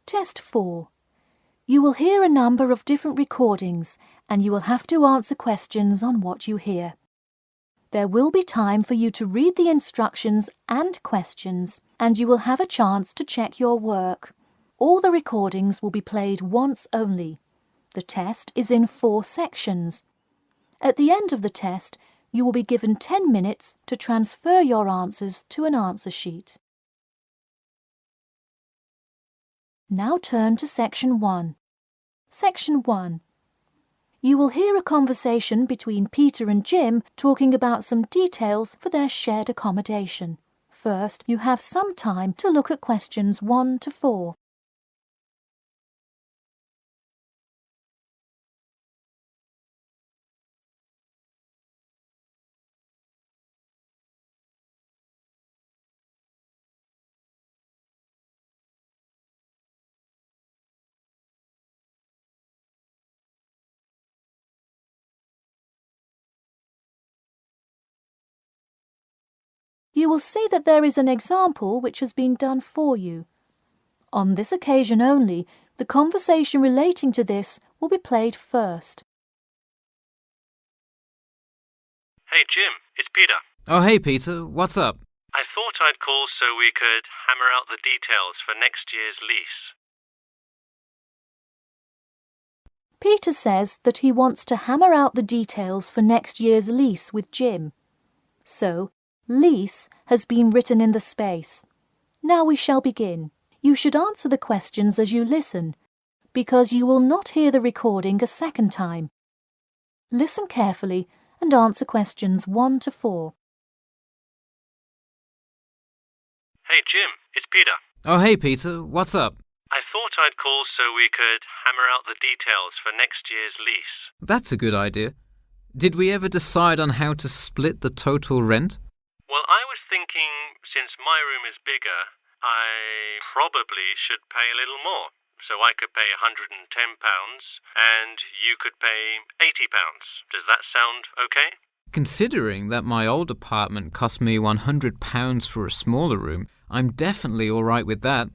Test 4. You will hear a number of different recordings and you will have to answer questions on what you hear. There will be time for you to read the instructions and questions and you will have a chance to check your work. All the recordings will be played once only. The test is in 4 sections. At the end of the test, you will be given 10 minutes to transfer your answers to an answer sheet. Now turn to Section 1. Section 1. You will hear a conversation between Peter and Jim talking about some details for their shared accommodation. First, you have some time to look at questions 1 to 4. You will see that there is an example which has been done for you. On this occasion only, the conversation relating to this will be played first. Hey Jim, it's Peter. Oh, hey Peter, what's up? I thought I'd call so we could hammer out the details for next year's lease. Peter says that he wants to hammer out the details for next year's lease with Jim. So, lease has been written in the space. Now we shall begin. You should answer the questions as you listen, because you will not hear the recording a second time. Listen carefully and answer questions 1 to 4. Hey Jim, it's Peter. Oh, hey Peter, what's up? I thought I'd call so we could hammer out the details for next year's lease. That's a good idea. Did we ever decide on how to split the total rent? Well, I was thinking, since my room is bigger, I probably should pay a little more. So I could pay £110 and you could pay £80. Does that sound okay? Considering that my old apartment cost me £100 for a smaller room, I'm definitely all right with that.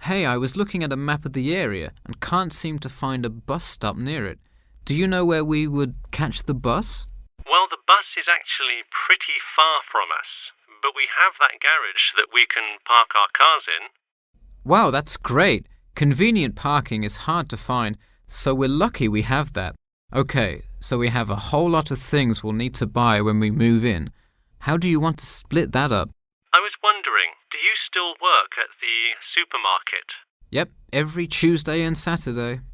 Hey, I was looking at a map of the area and can't seem to find a bus stop near it. Do you know where we would catch the bus? Well, the bus is actually pretty far from us, but we have that garage that we can park our cars in. Wow, that's great. Convenient parking is hard to find, so we're lucky we have that. Okay, so we have a whole lot of things we'll need to buy when we move in. How do you want to split that up? I was wondering, do you still work at the supermarket? Yep, every Tuesday and Saturday.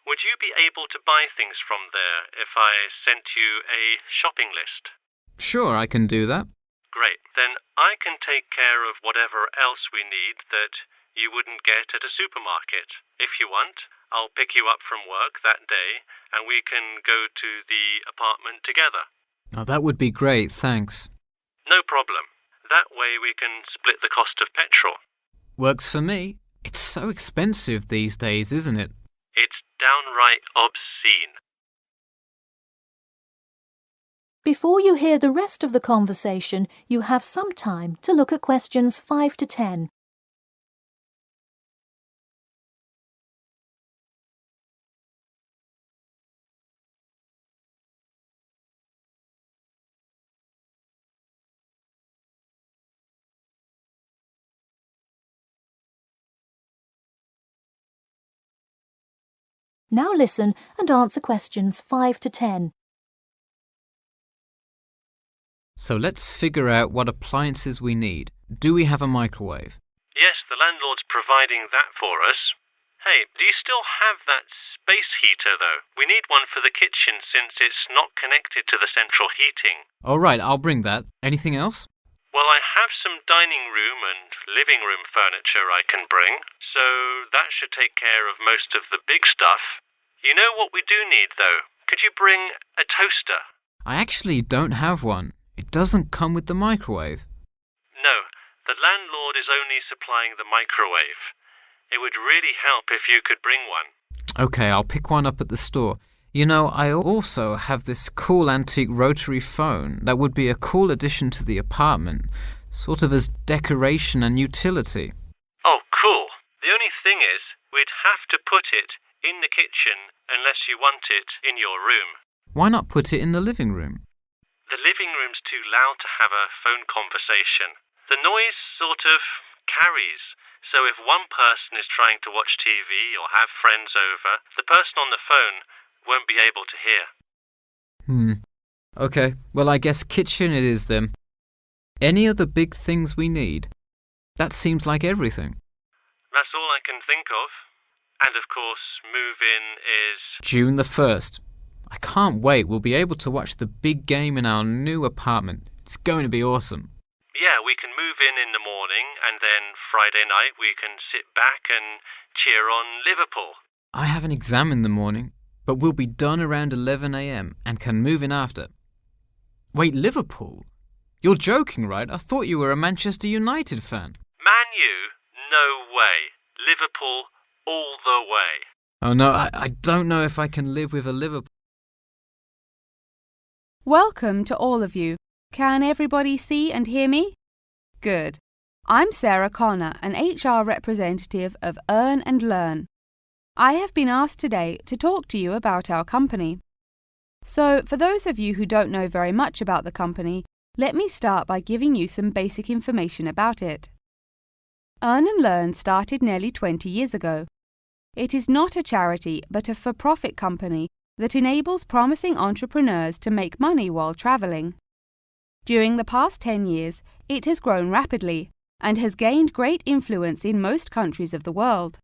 Would you be able to buy things from there if I sent you a shopping list? Sure, I can do that. Great. Then I can take care of whatever else we need that you wouldn't get at a supermarket. If you want, I'll pick you up from work that day and we can go to the apartment together. Oh, that would be great, thanks. No problem. That way we can split the cost of petrol. Works for me. It's so expensive these days, isn't it? It's downright obscene. Before you hear the rest of the conversation, you have some time to look at questions 5 to 10. Now listen and answer questions 5 to 10. So let's figure out what appliances we need. Do we have a microwave? Yes, the landlord's providing that for us. Hey, do you still have that space heater, though? We need one for the kitchen since it's not connected to the central heating. All right, I'll bring that. Anything else? Well, I have some dining room and living room furniture I can bring, so that should take care of most of the big stuff. You know what we do need, though? Could you bring a toaster? I actually don't have one. It doesn't come with the microwave. No, the landlord is only supplying the microwave. It would really help if you could bring one. Okay, I'll pick one up at the store. You know, I also have this cool antique rotary phone that would be a cool addition to the apartment, sort of as decoration and utility. Oh, cool. The only thing is, we'd have to put it in the kitchen unless you want it in your room. Why not put it in the living room? The living room's too loud to have a phone conversation. The noise sort of carries. So if one person is trying to watch TV or have friends over, the person on the phone won't be able to hear. Okay, well I guess kitchen it is then. Any other big things we need? That seems like everything. That's all I can think of. And of course, move-in is... June the 1st. I can't wait. We'll be able to watch the big game in our new apartment. It's going to be awesome. Yeah, we can move in the morning and then Friday night we can sit back and cheer on Liverpool. I have an exam in the morning, but we'll be done around 11 a.m. and can move in after. Wait, Liverpool? You're joking, right? I thought you were a Manchester United fan. Man U? No way. Liverpool all the way. Oh no, I don't know if I can live with a Liverpool. Welcome to all of you. Can everybody see and hear me? Good. I'm Sarah Connor, an HR representative of Earn and Learn. I have been asked today to talk to you about our company. So, for those of you who don't know very much about the company, let me start by giving you some basic information about it. Earn and Learn started nearly 20 years ago. It is not a charity but a for-profit company that enables promising entrepreneurs to make money while travelling. During the past 10 years, it has grown rapidly and has gained great influence in most countries of the world.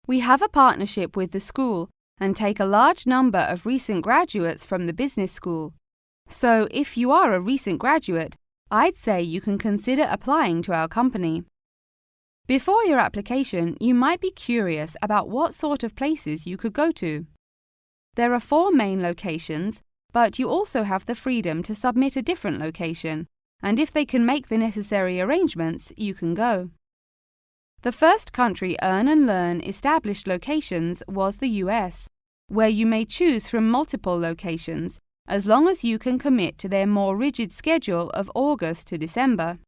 We have a partnership with the school and take a large number of recent graduates from the business school. So, if you are a recent graduate, I'd say you can consider applying to our company. Before your application, you might be curious about what sort of places you could go to. There are 4 main locations, but you also have the freedom to submit a different location, and if they can make the necessary arrangements, you can go. The first country Earn and Learn established locations was the US, where you may choose from multiple locations as long as you can commit to their more rigid schedule of August to December.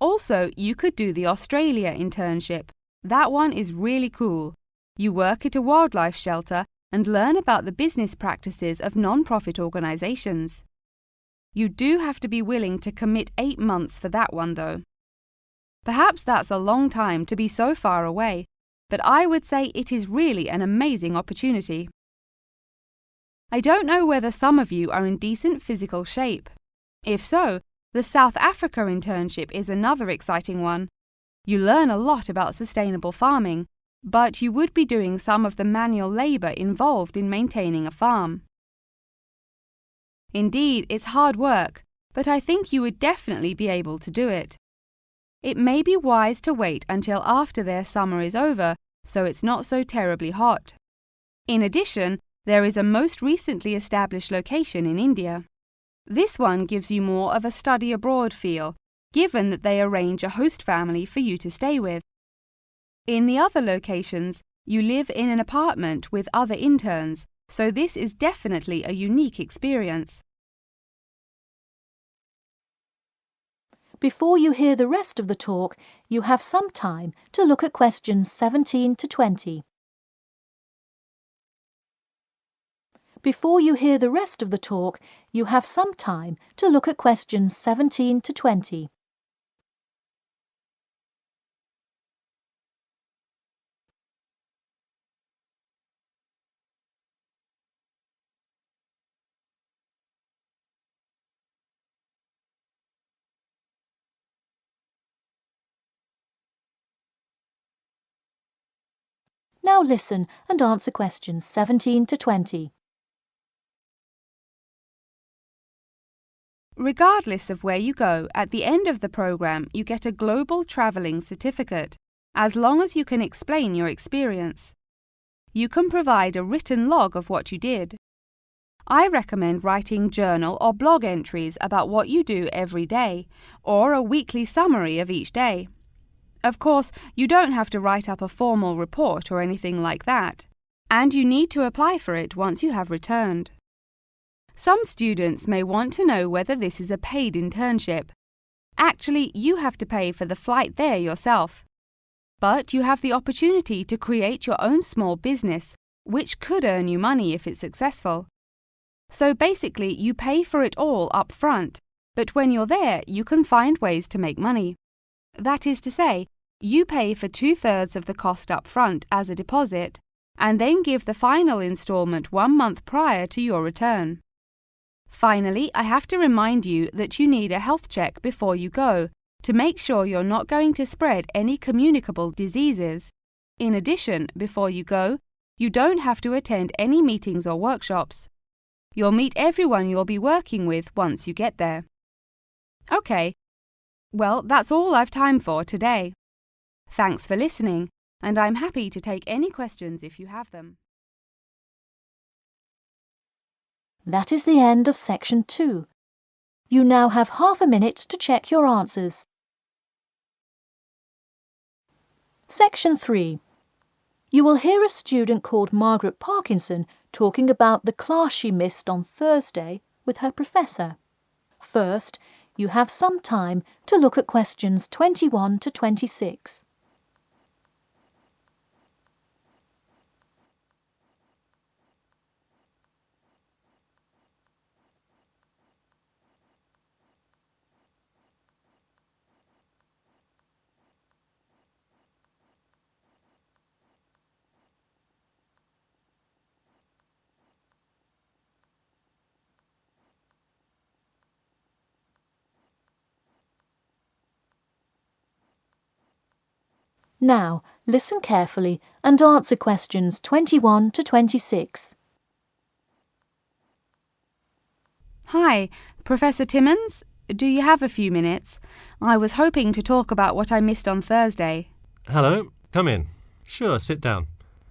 Also, you could do the Australia internship. That one is really cool. You work at a wildlife shelter and learn about the business practices of non-profit organisations. You do have to be willing to commit 8 months for that one though. Perhaps that's a long time to be so far away, but I would say it is really an amazing opportunity. I don't know whether some of you are in decent physical shape. If so, the South Africa internship is another exciting one. You learn a lot about sustainable farming, but you would be doing some of the manual labour involved in maintaining a farm. Indeed, it's hard work, but I think you would definitely be able to do it. It may be wise to wait until after their summer is over, so it's not so terribly hot. In addition, there is a most recently established location in India. This one gives you more of a study abroad feel, given that they arrange a host family for you to stay with. In the other locations, you live in an apartment with other interns, so this is definitely a unique experience. Before you hear the rest of the talk, you have some time to look at questions 17 to 20. Before you hear the rest of the talk, you have some time to look at questions 17 to 20. Now listen and answer questions 17 to 20. Regardless of where you go, at the end of the program you get a global travelling certificate, as long as you can explain your experience. You can provide a written log of what you did. I recommend writing journal or blog entries about what you do every day, or a weekly summary of each day. Of course, you don't have to write up a formal report or anything like that, and you need to apply for it once you have returned. Some students may want to know whether this is a paid internship. Actually, you have to pay for the flight there yourself. But you have the opportunity to create your own small business, which could earn you money if it's successful. So basically, you pay for it all up front, but when you're there, you can find ways to make money. That is to say, you pay for 2/3 of the cost up front as a deposit, and then give the final installment 1 month prior to your return. Finally, I have to remind you that you need a health check before you go, to make sure you're not going to spread any communicable diseases. In addition, before you go, you don't have to attend any meetings or workshops. You'll meet everyone you'll be working with once you get there. Okay, well, that's all I've time for today. Thanks for listening, and I'm happy to take any questions if you have them. That is the end of Section 2. You now have half a minute to check your answers. Section 3. You will hear a student called Margaret Parkinson talking about the class she missed on Thursday with her professor. First, you have some time to look at questions 21 to 26. Now, listen carefully and answer questions 21 to 26. Hi, Professor Timmons, do you have a few minutes? I was hoping to talk about what I missed on Thursday. Hello, come in. Sure, sit down.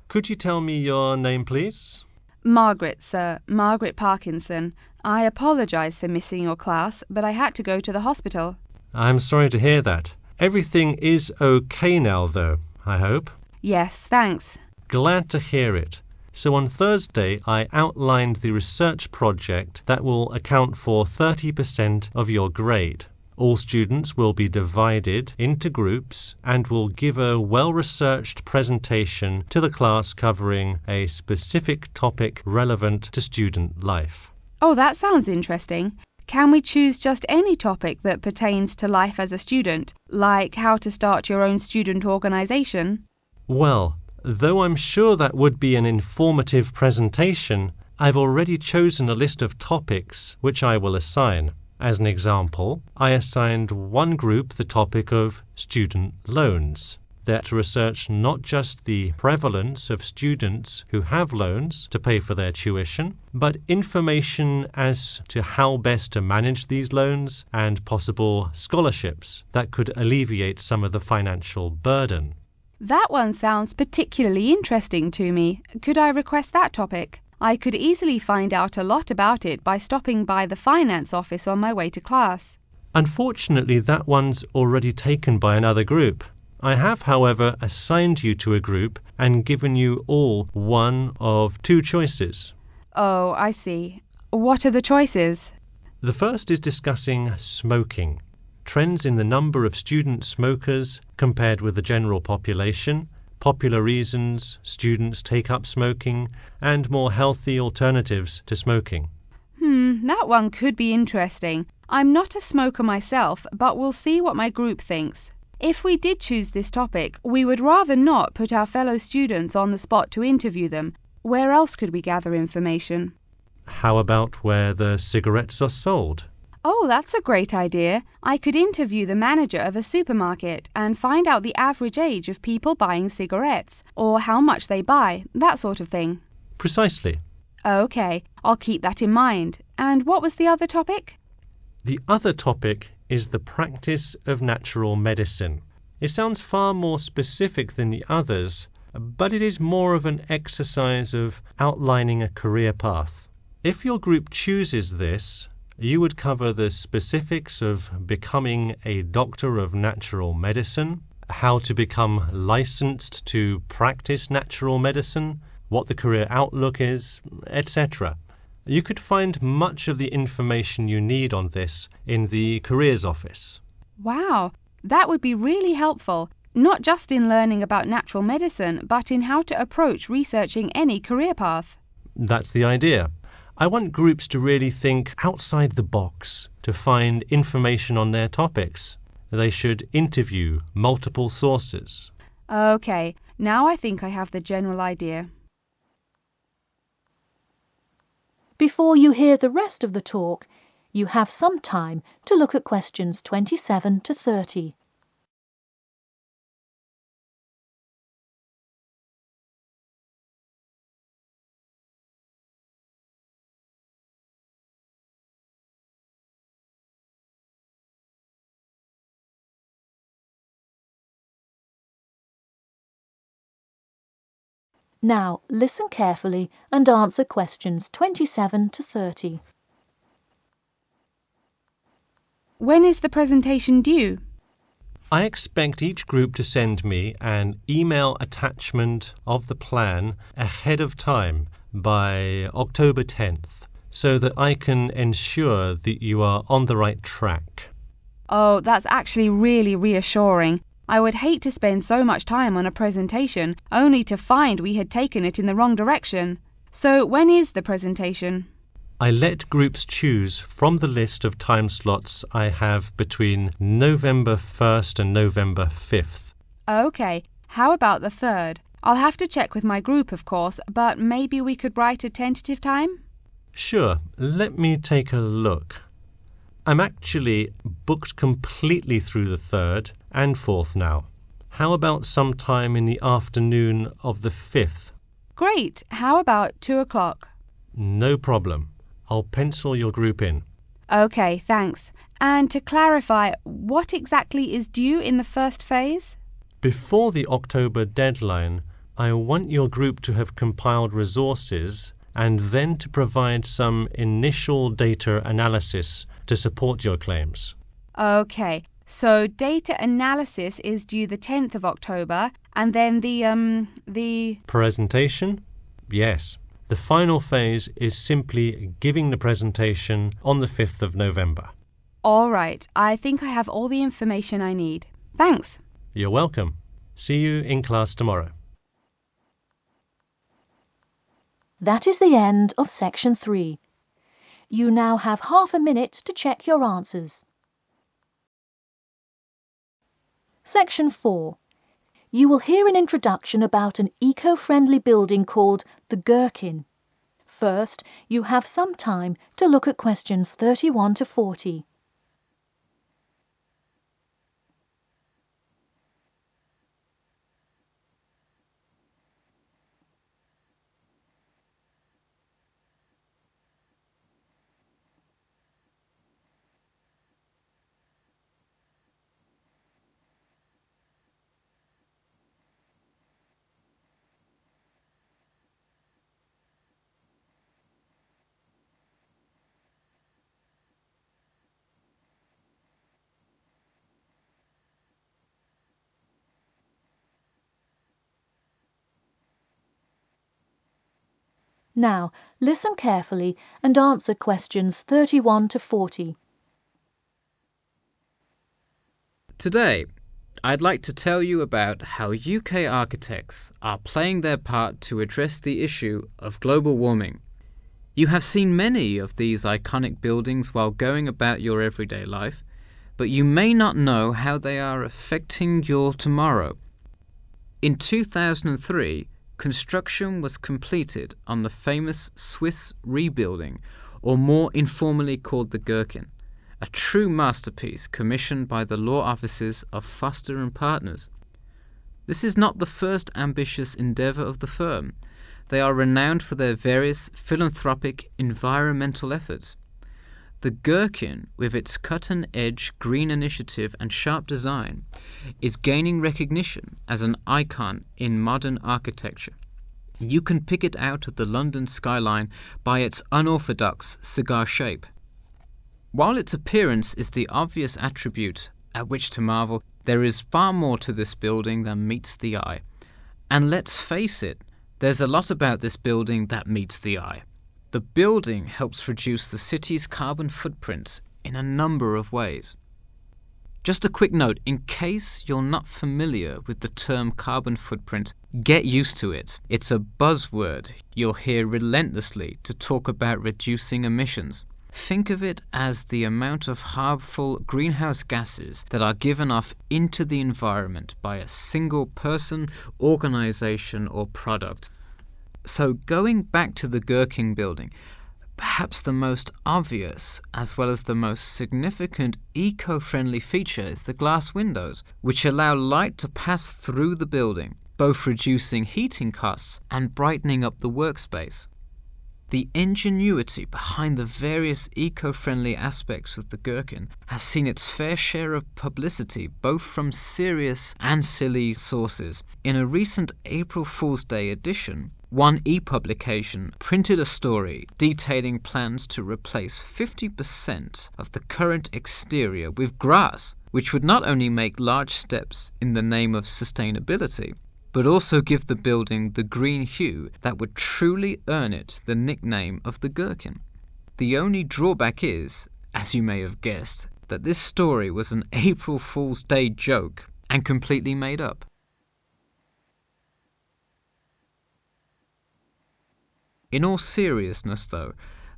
Could you tell me your name, please? Margaret, sir, Margaret Parkinson. I apologise for missing your class, but I had to go to the hospital. I'm sorry to hear that. Everything is okay now, though, I hope? Yes, thanks. Glad to hear it. So on Thursday, I outlined the research project that will account for 30% of your grade. All students will be divided into groups and will give a well-researched presentation to the class covering a specific topic relevant to student life. Oh, that sounds interesting. Can we choose just any topic that pertains to life as a student, like how to start your own student organisation? Well, though I'm sure that would be an informative presentation, I've already chosen a list of topics which I will assign. As an example, I assigned one group the topic of student loans. They're to research not just the prevalence of students who have loans to pay for their tuition, but information as to how best to manage these loans and possible scholarships that could alleviate some of the financial burden. That one sounds particularly interesting to me. Could I request that topic? I could easily find out a lot about it by stopping by the finance office on my way to class. Unfortunately, that one's already taken by another group. I have, however, assigned you to a group and given you all one of two choices. Oh, I see. What are the choices? The first is discussing smoking, trends in the number of student smokers compared with the general population, popular reasons students take up smoking, and more healthy alternatives to smoking. That one could be interesting. I'm not a smoker myself, but we'll see what my group thinks. If we did choose this topic, we would rather not put our fellow students on the spot to interview them. Where else could we gather information? How about where the cigarettes are sold? Oh, that's a great idea. I could interview the manager of a supermarket and find out the average age of people buying cigarettes, or how much they buy, that sort of thing. Precisely. Okay, I'll keep that in mind. And what was the other topic? The other topic is the practice of natural medicine. It sounds far more specific than the others, but it is more of an exercise of outlining a career path. If your group chooses this, you would cover the specifics of becoming a doctor of natural medicine, how to become licensed to practice natural medicine, what the career outlook is, etc. You could find much of the information you need on this in the careers office. Wow, that would be really helpful. not just in learning about natural medicine, but in how to approach researching any career path. That's the idea. I want groups to really think outside the box to find information on their topics. They should interview multiple sources. Okay, now I think I have the general idea. Before you hear the rest of the talk, you have some time to look at questions 27 to 30. Now, listen carefully and answer questions 27 to 30. When is the presentation due? I expect each group to send me an email attachment of the plan ahead of time by October 10th, so that I can ensure that you are on the right track. Oh, that's actually really reassuring. I would hate to spend so much time on a presentation only to find we had taken it in the wrong direction. So when is the presentation? I let groups choose from the list of time slots I have between November 1st and November 5th. Okay, how about the 3rd? I'll have to check with my group, of course, but maybe we could write a tentative time? Sure, let me take a look. I'm actually booked completely through the 3rd and 4th now. How about sometime in the afternoon of the 5th? Great, how about 2 o'clock? No problem. I'll pencil your group in. Okay, thanks. And to clarify, what exactly is due in the first phase? Before the October deadline, I want your group to have compiled resources and then to provide some initial data analysis to support your claims. Okay, so data analysis is due the 10th of October, and then the Presentation? Yes. The final phase is simply giving the presentation on the 5th of November. All right, I think I have all the information I need. Thanks. You're welcome. See you in class tomorrow. That is the end of section 3. You now have half a minute to check your answers. Section 4. You will hear an introduction about an eco-friendly building called the Gherkin. First, you have some time to look at questions 31 to 40. Now, listen carefully and answer questions 31 to 40. Today, I'd like to tell you about how UK architects are playing their part to address the issue of global warming. You have seen many of these iconic buildings while going about your everyday life, but you may not know how they are affecting your tomorrow. In 2003, construction was completed on the famous Swiss rebuilding, or more informally called the Gherkin, a true masterpiece commissioned by the law offices of Foster and Partners. This is not the first ambitious endeavour of the firm. They are renowned for their various philanthropic environmental efforts. The Gherkin, with its cut-and-edge green initiative and sharp design, is gaining recognition as an icon in modern architecture. You can pick it out of the London skyline by its unorthodox cigar shape. While its appearance is the obvious attribute at which to marvel, there is far more to this building than meets the eye. And let's face it, there's a lot about this building that meets the eye. The building helps reduce the city's carbon footprint in a number of ways. Just a quick note, in case you're not familiar with the term carbon footprint, get used to it. It's a buzzword you'll hear relentlessly to talk about reducing emissions. Think of it as the amount of harmful greenhouse gases that are given off into the environment by a single person, organization, or product. So going back to the Gherkin building, perhaps the most obvious as well as the most significant eco-friendly feature is the glass windows, which allow light to pass through the building, both reducing heating costs and brightening up the workspace. The ingenuity behind the various eco-friendly aspects of the Gherkin has seen its fair share of publicity both from serious and silly sources. In a recent April Fool's Day edition, one e-publication printed a story detailing plans to replace 50% of the current exterior with grass, which would not only make large steps in the name of sustainability, but also give the building the green hue that would truly earn it the nickname of the Gherkin. The only drawback is, as you may have guessed, that this story was an April Fool's Day joke and completely made up. In all seriousness though,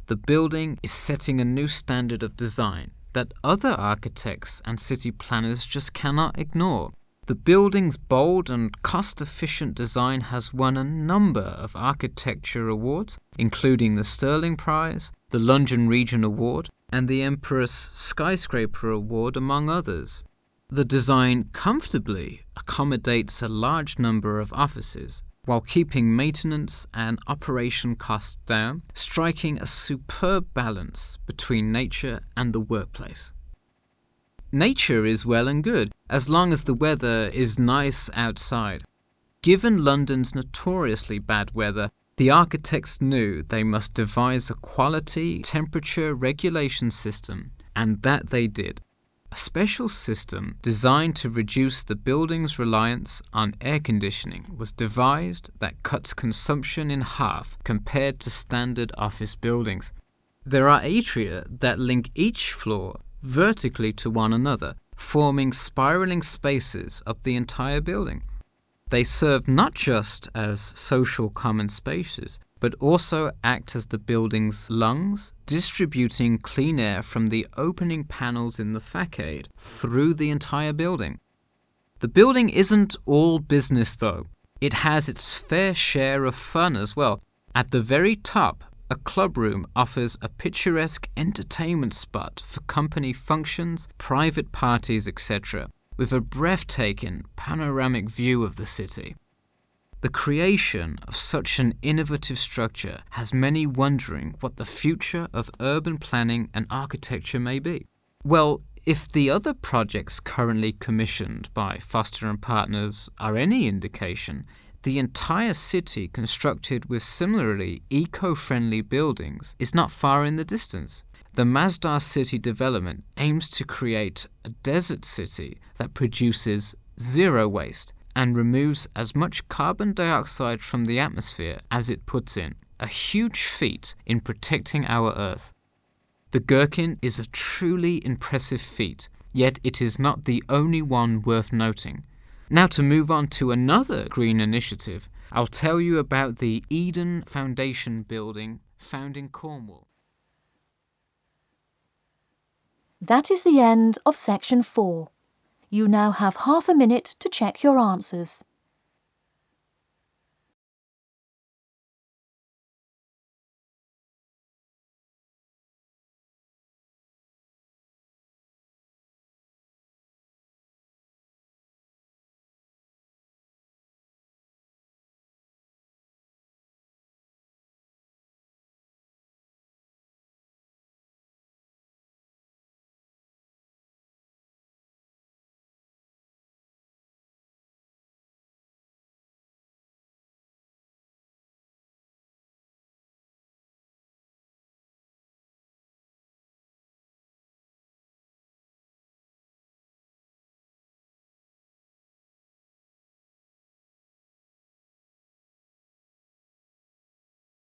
the building is setting a new standard of design that other architects and city planners just cannot ignore. The building's bold and cost-efficient design has won a number of architecture awards, including the Stirling Prize, the London Region Award, and the Empress Skyscraper Award, among others. The design comfortably accommodates a large number of offices, while keeping maintenance and operation costs down, striking a superb balance between nature and the workplace. Nature is well and good, as long as the weather is nice outside. Given London's notoriously bad weather, the architects knew they must devise a quality temperature regulation system, and that they did. A special system designed to reduce the building's reliance on air conditioning was devised that cuts consumption in half compared to standard office buildings. There are atria that link each floor vertically to one another, forming spiraling spaces up the entire building. They serve not just as social common spaces, but also act as the building's lungs, distributing clean air from the opening panels in the facade through the entire building. The building isn't all business though. It has its fair share of fun as well. At the very top, a club room offers a picturesque entertainment spot for company functions, private parties, etc., with a breathtaking panoramic view of the city. The creation of such an innovative structure has many wondering what the future of urban planning and architecture may be. Well, if the other projects currently commissioned by Foster & Partners are any indication, the entire city constructed with similarly eco-friendly buildings is not far in the distance. The Masdar City development aims to create a desert city that produces zero waste and removes as much carbon dioxide from the atmosphere as it puts in, a huge feat in protecting our Earth. The Gherkin is a truly impressive feat, yet it is not the only one worth noting. Now to move on to another green initiative, I'll tell you about the Eden Foundation building found in Cornwall. That is the end of section 4. You now have half a minute to check your answers.